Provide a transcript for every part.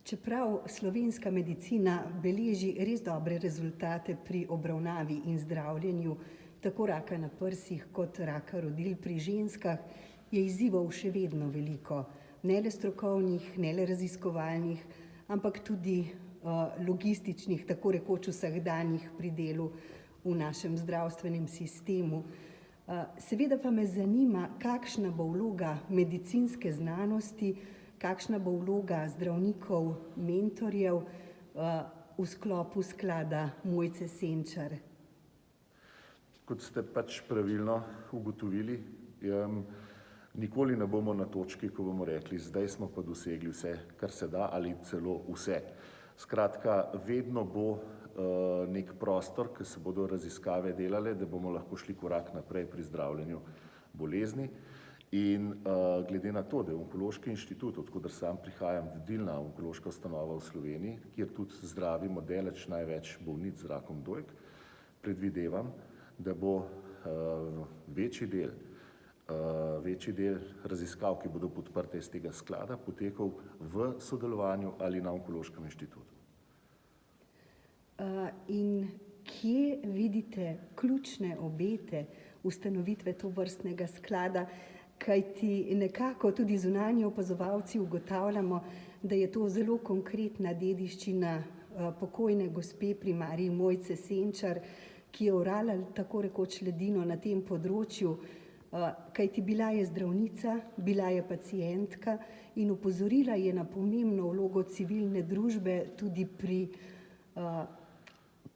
Čeprav slovenska medicina beleži res dobre rezultate pri obravnavi in zdravljenju tako raka na prsih kot raka rodil pri ženskah, je izzivov še vedno veliko. Ne le strokovnih, ne le raziskovalnih, ampak tudi logističnih, tako rekoč vsakdanjih pri delu v našem zdravstvenem sistemu. Seveda pa me zanima, kakšna bo vloga medicinske znanosti, kakšna bo vloga zdravnikov, mentorjev v sklopu sklada Mojce Senčar. Kot ste pač pravilno ugotovili, nikoli ne bomo na točki, ko bomo rekli, zdaj smo pa dosegli vse, kar se da, ali celo vse. Skratka, vedno bo nek prostor, ki se bodo raziskave delale, da bomo lahko šli korak naprej pri zdravljenju bolezni. In glede na to, da je Onkološki inštitut, od koder sam prihajam, vodilna onkološka ustanova v Sloveniji, kjer tudi zdravimo daleč največ bolnic z rakom dojk, predvidevam, da bo večji del raziskav, ki bodo podprte iz tega sklada, potekal v sodelovanju ali na Onkološkem inštitutu. In kje vidite ključne obete ustanovitve tovrstnega sklada? Kajti nekako tudi zunanji opazovalci ugotavljamo, da je to zelo konkretna dediščina pokojne gospe primarij Mojce Senčar, ki je orala tako rekoč ledino na tem področju, kajti bila je zdravnica, bila je pacientka in opozorila je na pomembno vlogo civilne družbe tudi pri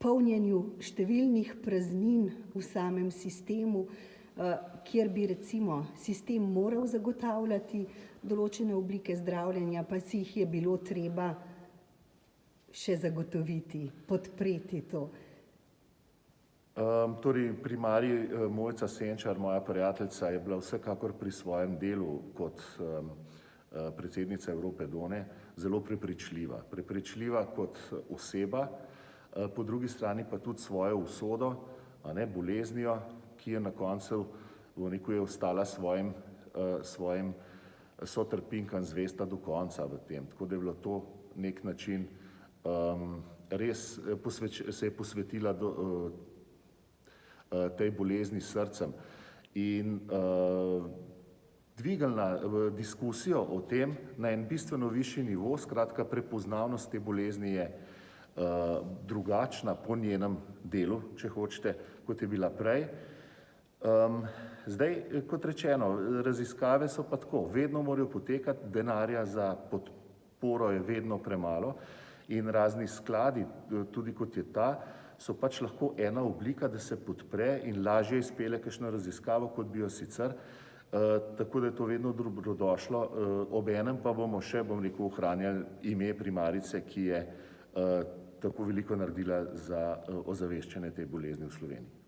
polnjenju številnih praznin v samem sistemu, kjer bi recimo sistem moral zagotavljati določene oblike zdravljenja, pa si jih je bilo treba še zagotoviti, podpreti to. Torej, primarij Mojca Senčar, moja prijateljica, je bila vsekakor pri svojem delu kot predsednica Evrope Done zelo prepričljiva. Prepričljiva kot oseba, po drugi strani pa tudi svojo usodo, boleznijo, ki je na koncu, je ostala svojim sotrpinkam zvesta do konca v tem. Tako da je bilo to nek način, res se je posvetila tej bolezni s srcem. In dvignila diskusijo o tem na en bistveno višji nivo, skratka prepoznavnost te bolezni je drugačna po njenem delu, če hočete, kot je bila prej. Zdaj, kot rečeno, raziskave so pa tako, vedno morajo potekati, denarja za podporo je vedno premalo in razni skladi, tudi kot je ta, so pač lahko ena oblika, da se podpre in lažje izpelje kakšno raziskavo, kot bi jo sicer, tako da je to vedno dobrodošlo, obenem pa bomo še, ohranjali ime primarice, ki je tako veliko naredila za ozaveščanje te bolezni v Sloveniji.